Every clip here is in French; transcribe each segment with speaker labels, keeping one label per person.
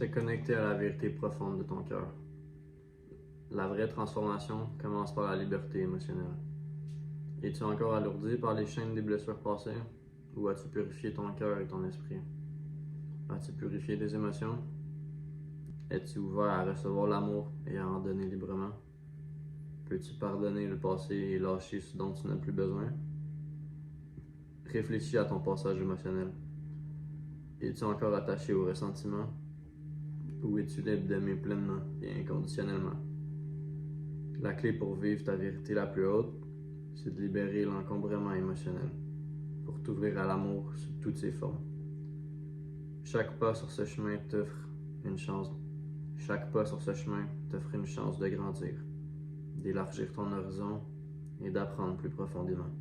Speaker 1: Se connecter à la vérité profonde de ton cœur. La vraie transformation commence par la liberté émotionnelle. Es-tu encore alourdi par les chaînes des blessures passées ou as-tu purifié ton cœur et ton esprit? As-tu purifié tes émotions? Es-tu ouvert à recevoir l'amour et à en donner librement? Peux-tu pardonner le passé et lâcher ce dont tu n'as plus besoin? Réfléchis à ton passage émotionnel. Es-tu encore attaché au ressentiment? Ou es-tu libre d'aimer pleinement et inconditionnellement? La clé pour vivre ta vérité la plus haute, c'est de libérer l'encombrement émotionnel pour t'ouvrir à l'amour sous toutes ses formes. Chaque pas sur ce chemin t'offre une chance. Chaque pas sur ce chemin t'offre une chance de grandir, d'élargir ton horizon et d'apprendre plus profondément.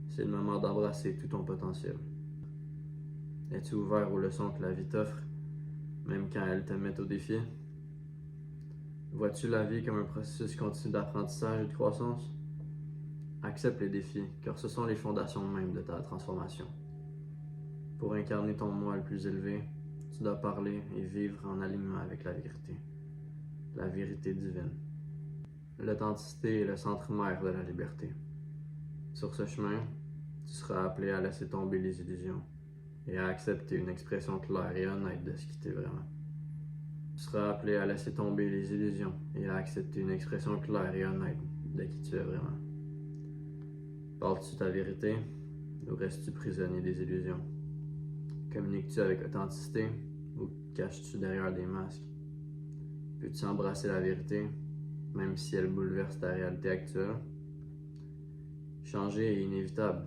Speaker 1: C'est le moment d'embrasser tout ton potentiel. Es-tu ouvert aux leçons que la vie t'offre, même quand elle te met au défi? Vois-tu la vie comme un processus continu d'apprentissage et de croissance? Accepte les défis, car ce sont les fondations mêmes de ta transformation. Pour incarner ton moi le plus élevé, tu dois parler et vivre en alignement avec la vérité divine. L'authenticité est le centre mère de la liberté. Sur ce chemin, tu seras appelé à laisser tomber les illusions et à accepter une expression claire et honnête de ce qui t'est vraiment. Tu seras appelé à laisser tomber les illusions et à accepter une expression claire et honnête de qui tu es vraiment. Parles-tu ta vérité ou restes-tu prisonnier des illusions? Communiques-tu avec authenticité ou caches-tu derrière des masques? Peux-tu embrasser la vérité, même si elle bouleverse ta réalité actuelle? Changer est inévitable.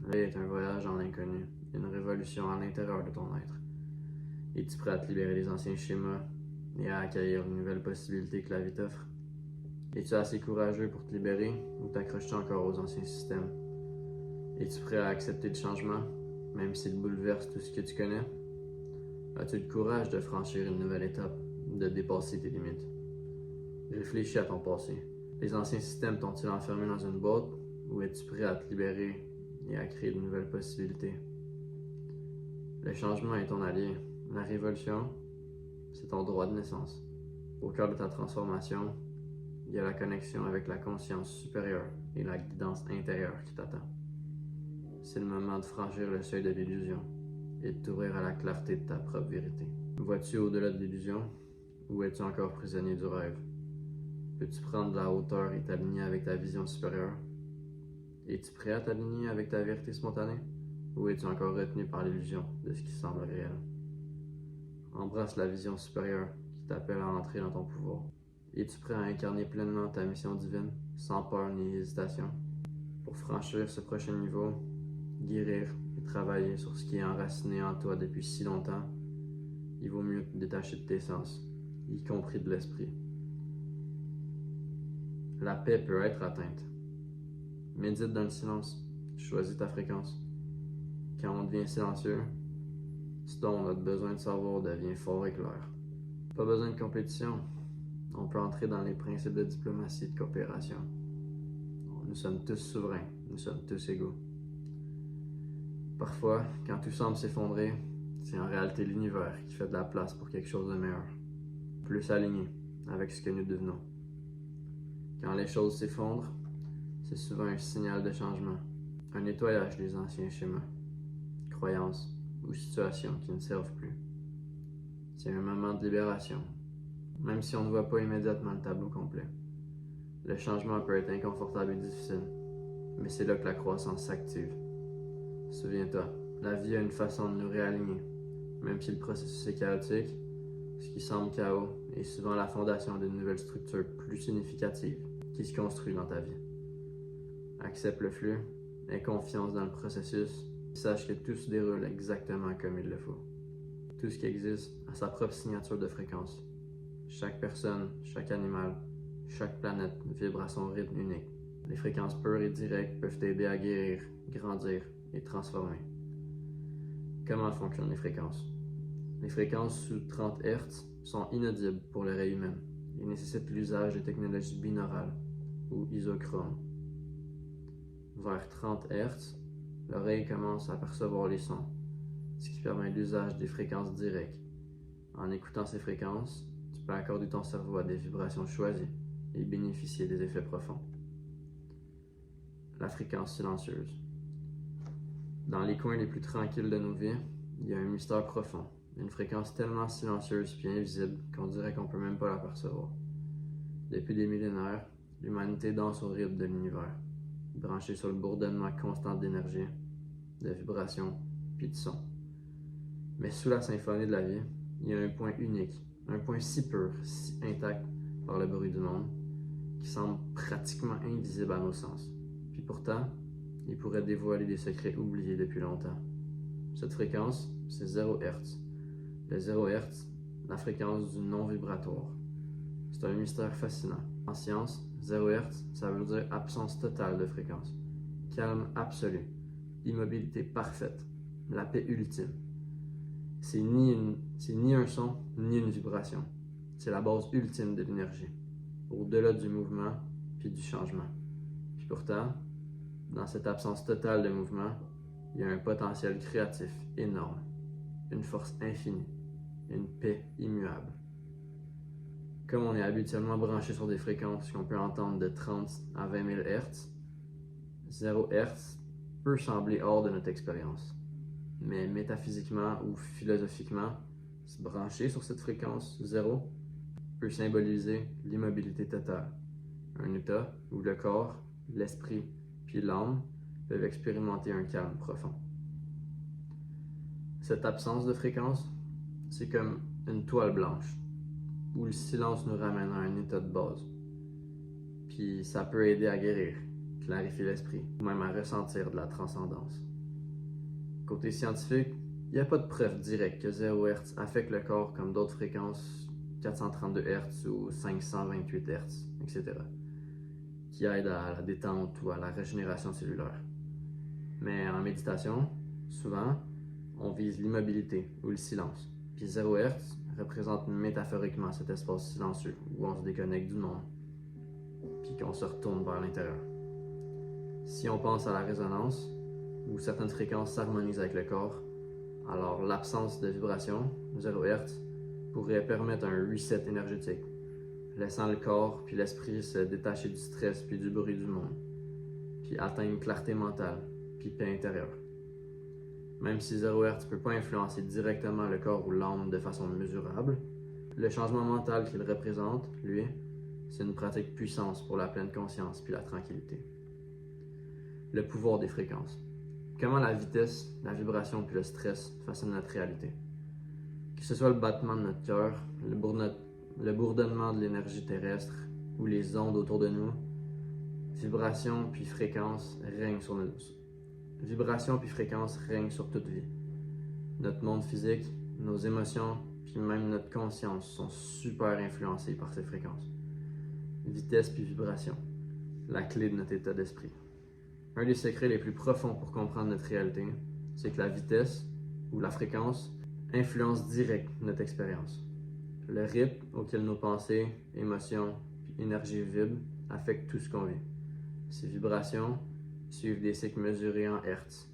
Speaker 1: La vie est un voyage dans l'inconnu, une révolution à l'intérieur de ton être. Es-tu prêt à te libérer des anciens schémas et à accueillir les nouvelles possibilités que la vie t'offre? Es-tu assez courageux pour te libérer ou t'accroches-tu encore aux anciens systèmes? Es-tu prêt à accepter le changement, même s'il bouleverse tout ce que tu connais? As-tu le courage de franchir une nouvelle étape, de dépasser tes limites? Réfléchis à ton passé. Les anciens systèmes t'ont-ils enfermé dans une boîte ou es-tu prêt à te libérer et à créer de nouvelles possibilités? Le changement est ton allié. La révolution, c'est ton droit de naissance. Au cœur de ta transformation, il y a la connexion avec la conscience supérieure et la guidance intérieure qui t'attend. C'est le moment de franchir le seuil de l'illusion et de t'ouvrir à la clarté de ta propre vérité. Vois-tu au-delà de l'illusion ou es-tu encore prisonnier du rêve? Peux-tu prendre de la hauteur et t'aligner avec ta vision supérieure? Es-tu prêt à t'aligner avec ta vérité spontanée ou es-tu encore retenu par l'illusion de ce qui semble réel? Embrasse la vision supérieure qui t'appelle à entrer dans ton pouvoir. Es-tu prêt à incarner pleinement ta mission divine, sans peur ni hésitation? Pour franchir ce prochain niveau, guérir et travailler sur ce qui est enraciné en toi depuis si longtemps, il vaut mieux te détacher de tes sens, y compris de l'esprit. La paix peut être atteinte. Médite dans le silence, choisis ta fréquence. Quand on devient silencieux, ce dont on a besoin de savoir devient fort et clair. Pas besoin de compétition, on peut entrer dans les principes de diplomatie et de coopération. Nous sommes tous souverains, nous sommes tous égaux. Parfois, quand tout semble s'effondrer, c'est en réalité l'univers qui fait de la place pour quelque chose de meilleur, plus aligné avec ce que nous devenons. Quand les choses s'effondrent, c'est souvent un signal de changement, un nettoyage des anciens schémas, croyances ou situations qui ne servent plus. C'est un moment de libération, même si on ne voit pas immédiatement le tableau complet. Le changement peut être inconfortable et difficile, mais c'est là que la croissance s'active. Souviens-toi, la vie a une façon de nous réaligner. Même si le processus est chaotique, ce qui semble chaos est souvent la fondation d'une nouvelle structure plus significative qui se construit dans ta vie. Accepte le flux, aie confiance dans le processus, et sache que tout se déroule exactement comme il le faut. Tout ce qui existe a sa propre signature de fréquence. Chaque personne, chaque animal, chaque planète vibre à son rythme unique. Les fréquences pures et directes peuvent t'aider à guérir, grandir et transformer. Comment fonctionnent les fréquences? Les fréquences sous 30 Hz sont inaudibles pour l'oreille humaine et nécessitent l'usage de technologies binaurales ou isochrones. Vers 30 Hz, l'oreille commence à percevoir les sons, ce qui permet l'usage des fréquences directes, En écoutant ces fréquences, tu peux accorder ton cerveau à des vibrations choisies et bénéficier des effets profonds. La fréquence silencieuse. Dans les coins les plus tranquilles de nos vies, il y a un mystère profond, une fréquence tellement silencieuse puis invisible qu'on dirait qu'on peut même pas l'apercevoir. Depuis des millénaires, l'humanité danse au rythme de l'univers, branchée sur le bourdonnement constant d'énergie, de vibrations puis de son. Mais sous la symphonie de la vie, il y a un point unique, un point si pur, si intact par le bruit du monde, qui semble pratiquement invisible à nos sens. Puis pourtant, il pourrait dévoiler des secrets oubliés depuis longtemps. Cette fréquence, c'est 0 Hz. Le 0 Hz, la fréquence du non-vibratoire. C'est un mystère fascinant. En science, 0 Hz, ça veut dire absence totale de fréquence. Calme absolu. Immobilité parfaite. La paix ultime. C'est ni un son, ni une vibration. C'est la base ultime de l'énergie. Au-delà du mouvement, puis du changement. Puis pourtant, dans cette absence totale de mouvement, il y a un potentiel créatif énorme, une force infinie, une paix immuable. Comme on est habituellement branché sur des fréquences qu'on peut entendre de 30 à 20 000 Hz, 0 Hz peut sembler hors de notre expérience. Mais métaphysiquement ou philosophiquement, se brancher sur cette fréquence 0 peut symboliser l'immobilité totale, un état où le corps, l'esprit puis l'âme peuvent expérimenter un calme profond. Cette absence de fréquence, c'est comme une toile blanche, où le silence nous ramène à un état de base. Puis ça peut aider à guérir, clarifier l'esprit, ou même à ressentir de la transcendance. Côté scientifique, il n'y a pas de preuve directe que 0 Hz affecte le corps comme d'autres fréquences 432 Hz ou 528 Hz, etc., qui aident à la détente ou à la régénération cellulaire. Mais en méditation, souvent, on vise l'immobilité ou le silence. Puis 0 Hz représente métaphoriquement cet espace silencieux où on se déconnecte du monde, puis qu'on se retourne vers l'intérieur. Si on pense à la résonance, où certaines fréquences s'harmonisent avec le corps, alors l'absence de vibration, 0 Hz, pourrait permettre un reset énergétique, laissant le corps puis l'esprit se détacher du stress puis du bruit du monde, puis atteindre une clarté mentale puis paix intérieure. Même si 0 Hz ne peut pas influencer directement le corps ou l'âme de façon mesurable, le changement mental qu'il représente, lui, c'est une pratique puissante pour la pleine conscience puis la tranquillité. Le pouvoir des fréquences. Comment la vitesse, la vibration puis le stress façonnent notre réalité. Que ce soit le battement de notre cœur, le bourdonnement de l'énergie terrestre ou les ondes autour de nous, vibration puis fréquence règnent sur toute vie. Notre monde physique, nos émotions, puis même notre conscience sont super influencés par ces fréquences. Vitesse puis vibration, la clé de notre état d'esprit. Un des secrets les plus profonds pour comprendre notre réalité, c'est que la vitesse ou la fréquence influence direct notre expérience. Le rythme auquel nos pensées, émotions puis énergie vibrent affecte tout ce qu'on vit. Ces vibrations suivent des cycles mesurés en Hertz.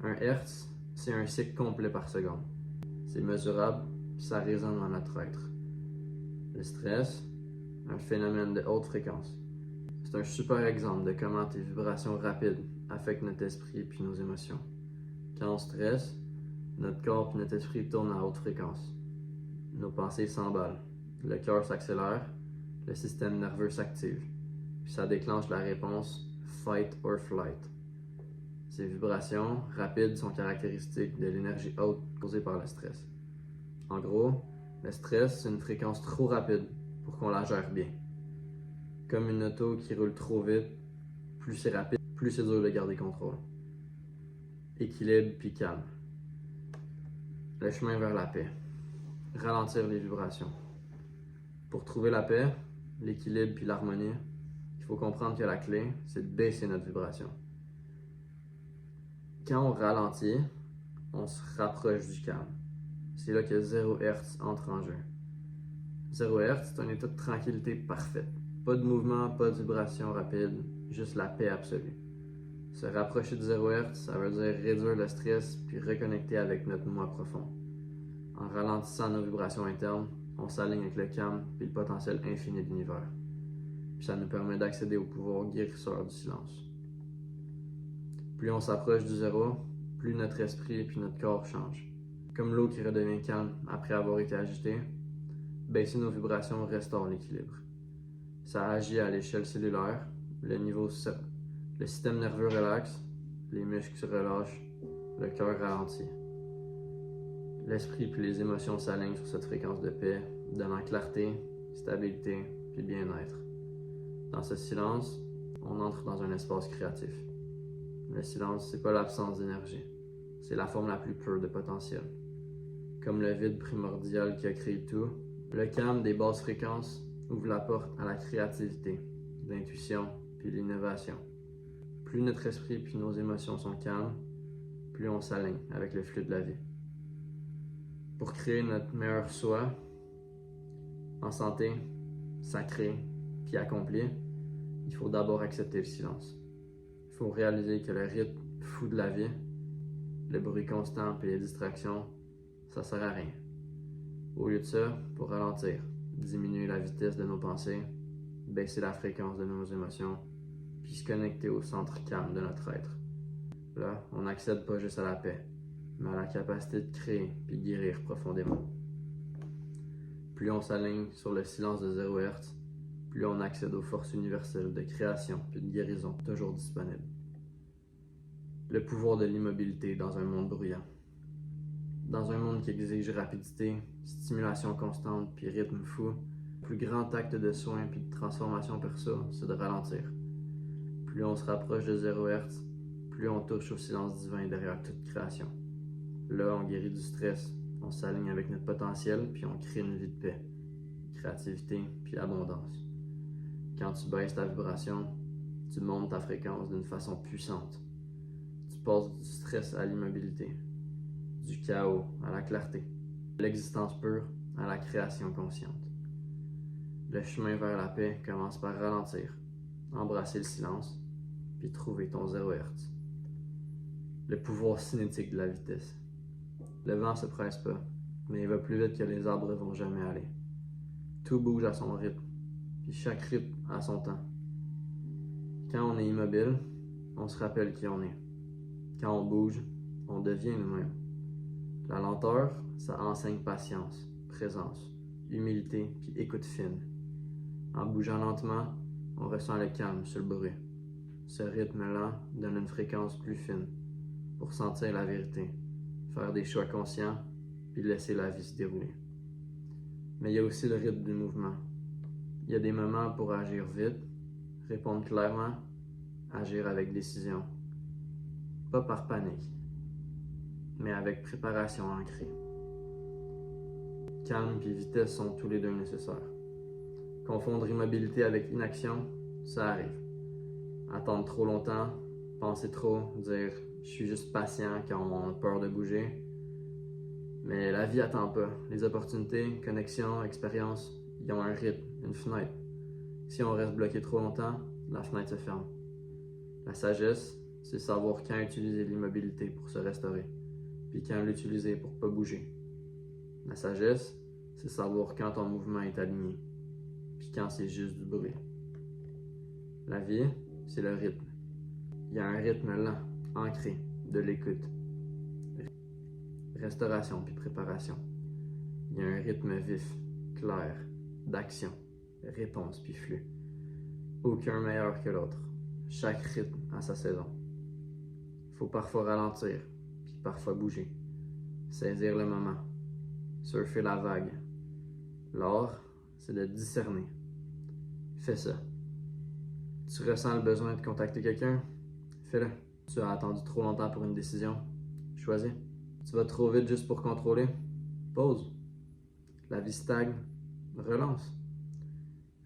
Speaker 1: Un Hertz, c'est un cycle complet par seconde. C'est mesurable, puis ça résonne dans notre être. Le stress, un phénomène de haute fréquence. C'est un super exemple de comment tes vibrations rapides affectent notre esprit puis nos émotions. Quand on stresse, notre corps puis notre esprit tournent à haute fréquence. Nos pensées s'emballent, le cœur s'accélère, le système nerveux s'active, puis ça déclenche la réponse fight or flight. Ces vibrations rapides sont caractéristiques de l'énergie haute causée par le stress. En gros, le stress, c'est une fréquence trop rapide pour qu'on la gère bien. Comme une auto qui roule trop vite, plus c'est rapide, plus c'est dur de garder contrôle. Équilibre puis calme. Le chemin vers la paix. Ralentir les vibrations. Pour trouver la paix, l'équilibre puis l'harmonie, il faut comprendre que la clé, c'est de baisser notre vibration. Quand on ralentit, on se rapproche du calme. C'est là que 0 Hz entre en jeu. 0 Hz, c'est un état de tranquillité parfaite. Pas de mouvement, pas de vibration rapide, juste la paix absolue. Se rapprocher de 0 Hz, ça veut dire réduire le stress puis reconnecter avec notre moi profond. En ralentissant nos vibrations internes, on s'aligne avec le calme et le potentiel infini de l'univers. Puis ça nous permet d'accéder au pouvoir guérisseur du silence. Plus on s'approche du zéro, plus notre esprit et notre corps changent. Comme l'eau qui redevient calme après avoir été agitée, baisser nos vibrations restaure l'équilibre. Ça agit à l'échelle cellulaire, le système nerveux relaxe, les muscles se relâchent, le cœur ralentit. L'esprit puis les émotions s'alignent sur cette fréquence de paix, donnant clarté, stabilité puis bien-être. Dans ce silence, on entre dans un espace créatif. Le silence, c'est pas l'absence d'énergie, c'est la forme la plus pure de potentiel. Comme le vide primordial qui a créé tout, le calme des basses fréquences ouvre la porte à la créativité, l'intuition puis l'innovation. Plus notre esprit puis nos émotions sont calmes, plus on s'aligne avec le flux de la vie. Pour créer notre meilleur soi, en santé, sacré puis accompli, il faut d'abord accepter le silence. Il faut réaliser que le rythme fou de la vie, le bruit constant et les distractions, ça sert à rien. Au lieu de ça, pour ralentir, diminuer la vitesse de nos pensées, baisser la fréquence de nos émotions, puis se connecter au centre calme de notre être. Là, on accède pas juste à la paix, mais à la capacité de créer puis guérir profondément. Plus on s'aligne sur le silence de 0 Hz, plus on accède aux forces universelles de création puis de guérison toujours disponibles. Le pouvoir de l'immobilité dans un monde bruyant. Dans un monde qui exige rapidité, stimulation constante puis rythme fou, le plus grand acte de soin puis de transformation perso, c'est de ralentir. Plus on se rapproche de 0 Hz, plus on touche au silence divin derrière toute création. Là, on guérit du stress, on s'aligne avec notre potentiel puis on crée une vie de paix, créativité puis abondance. Quand tu baisses ta vibration, tu montes ta fréquence d'une façon puissante. Tu passes du stress à l'immobilité, du chaos à la clarté, de l'existence pure à la création consciente. Le chemin vers la paix commence par ralentir, embrasser le silence, puis trouver ton 0 Hz. Le pouvoir cinétique de la vitesse. Le vent se presse pas, mais il va plus vite que les arbres vont jamais aller. Tout bouge à son rythme, puis chaque rythme a son temps. Quand on est immobile, on se rappelle qui on est. Quand on bouge, on devient nous-mêmes. La lenteur, ça enseigne patience, présence, humilité puis écoute fine. En bougeant lentement, on ressent le calme sur le bruit. Ce rythme lent donne une fréquence plus fine pour sentir la vérité, faire des choix conscients puis laisser la vie se dérouler. Mais il y a aussi le rythme du mouvement. Il y a des moments pour agir vite, répondre clairement, agir avec décision. Pas par panique, mais avec préparation ancrée. Calme et vitesse sont tous les deux nécessaires. Confondre immobilité avec inaction, ça arrive. Attendre trop longtemps, penser trop, dire « je suis juste patient » quand on a peur de bouger. Mais la vie attend pas. Les opportunités, connexions, expériences, ils ont un rythme, une fenêtre. Si on reste bloqué trop longtemps, la fenêtre se ferme. La sagesse, c'est savoir quand utiliser l'immobilité pour se restaurer, puis quand l'utiliser pour pas bouger. La sagesse, c'est savoir quand ton mouvement est aligné, puis quand c'est juste du bruit. La vie, c'est le rythme. Il y a un rythme lent, ancré, de l'écoute. Restauration puis préparation. Il y a un rythme vif, clair, d'action, réponse puis flux. Aucun meilleur que l'autre. Chaque rythme a sa saison. Faut parfois ralentir, puis parfois bouger. Saisir le moment. Surfer la vague. L'art, c'est de discerner. Fais ça. Tu ressens le besoin de contacter quelqu'un? Fais-le. Tu as attendu trop longtemps pour une décision? Choisis. Tu vas trop vite juste pour contrôler? Pause. La vie stagne? Relance.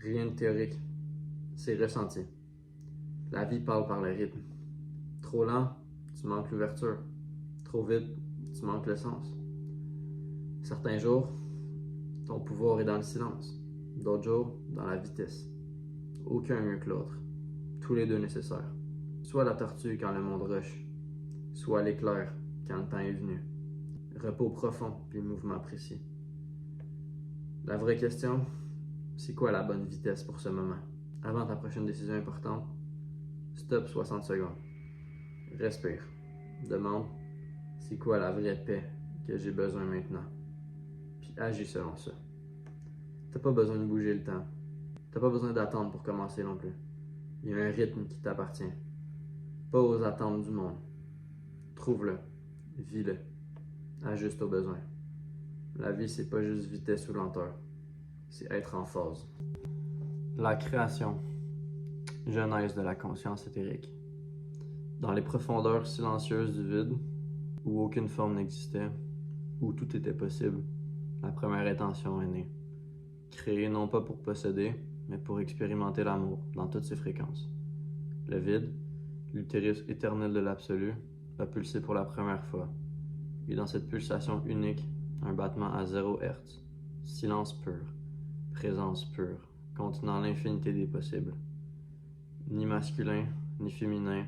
Speaker 1: Rien de théorique. C'est ressenti. La vie parle par le rythme. Trop lent, tu manques l'ouverture. Trop vite, tu manques le sens. Certains jours, ton pouvoir est dans le silence. D'autres jours, dans la vitesse. Aucun mieux que l'autre. Tous les deux nécessaires. Soit la tortue quand le monde rush, soit l'éclair quand le temps est venu. repos profond puis mouvement précis. La vraie question, c'est quoi la bonne vitesse pour ce moment? Avant ta prochaine décision importante, stop 60 secondes. Respire. Demande, c'est quoi la vraie paix que j'ai besoin maintenant? Puis agis selon ça. T'as pas besoin de bouger le temps. T'as pas besoin d'attendre pour commencer non plus. Il y a un rythme qui t'appartient. Pas aux attentes du monde. Trouve-le. Vis-le. Ajuste aux besoins. La vie, c'est pas juste vitesse ou lenteur. C'est être en phase. La création. Genèse de la conscience éthérique. Dans les profondeurs silencieuses du vide, où aucune forme n'existait, où tout était possible, la première intention est née. Créer non pas pour posséder, mais pour expérimenter l'amour dans toutes ses fréquences. Le vide, l'utérus éternel de l'absolu, a pulsé pour la première fois. Et dans cette pulsation unique, un battement à 0 Hz, silence pur, présence pure, contenant l'infinité des possibles. Ni masculin, ni féminin,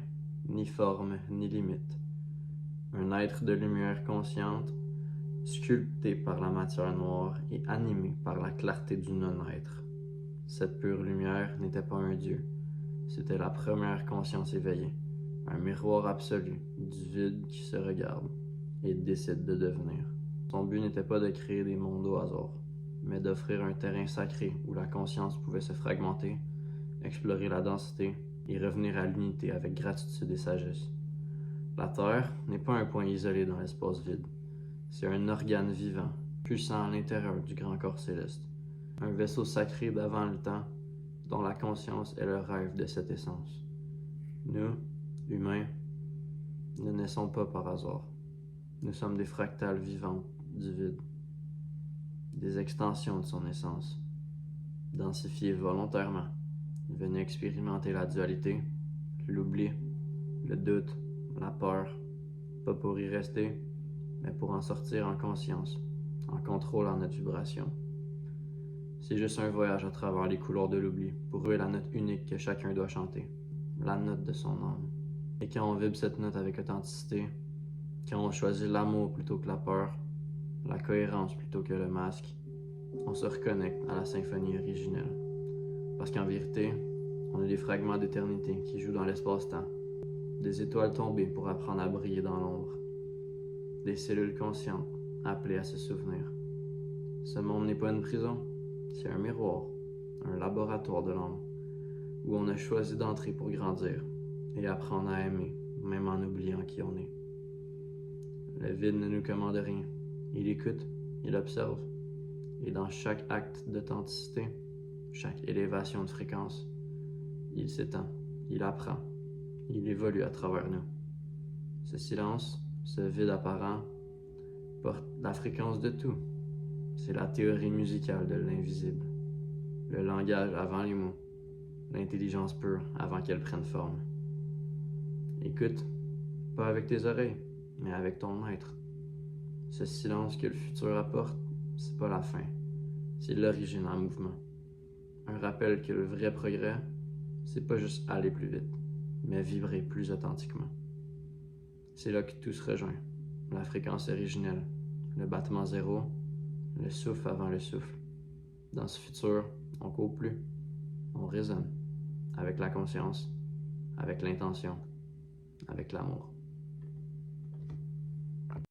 Speaker 1: ni forme, ni limite. Un être de lumière consciente, sculpté par la matière noire et animé par la clarté du non-être. Cette pure lumière n'était pas un dieu, c'était la première conscience éveillée, un miroir absolu du vide qui se regarde et décide de devenir. Son but n'était pas de créer des mondes au hasard, mais d'offrir un terrain sacré où la conscience pouvait se fragmenter, explorer la densité et revenir à l'unité avec gratitude et sagesse. La Terre n'est pas un point isolé dans l'espace vide. C'est un organe vivant, puissant à l'intérieur du grand corps céleste. Un vaisseau sacré d'avant le temps, dont la conscience est le rêve de cette essence. Nous, humains, ne naissons pas par hasard. Nous sommes des fractales vivantes du vide, des extensions de son essence, densifiées volontairement, venues expérimenter la dualité, l'oubli, le doute, la peur, pas pour y rester, mais pour en sortir en conscience, en contrôlant notre vibration. C'est juste un voyage à travers les couloirs de l'oubli pour trouver la note unique que chacun doit chanter, la note de son âme. Et quand on vibre cette note avec authenticité, quand on choisit l'amour plutôt que la peur, la cohérence plutôt que le masque, on se reconnecte à la symphonie originelle. Parce qu'en vérité, on est des fragments d'éternité qui jouent dans l'espace-temps, des étoiles tombées pour apprendre à briller dans l'ombre, des cellules conscientes appelées à se souvenir. Ce monde n'est pas une prison, c'est un miroir, un laboratoire de l'âme, où on a choisi d'entrer pour grandir et apprendre à aimer, même en oubliant qui on est. Le vide ne nous commande rien. Il écoute, il observe, et dans chaque acte d'authenticité, chaque élévation de fréquence, il s'étend, il apprend, il évolue à travers nous. Ce silence, ce vide apparent, porte la fréquence de tout. C'est la théorie musicale de l'invisible. Le langage avant les mots, l'intelligence pure avant qu'elle prenne forme. Écoute, pas avec tes oreilles, mais avec ton être. Ce silence que le futur apporte, c'est pas la fin, c'est l'origine en mouvement. Un rappel que le vrai progrès, c'est pas juste aller plus vite, mais vibrer plus authentiquement. C'est là que tout se rejoint, la fréquence originelle, le battement zéro, le souffle avant le souffle. Dans ce futur, on court plus, on résonne, avec la conscience, avec l'intention, avec l'amour.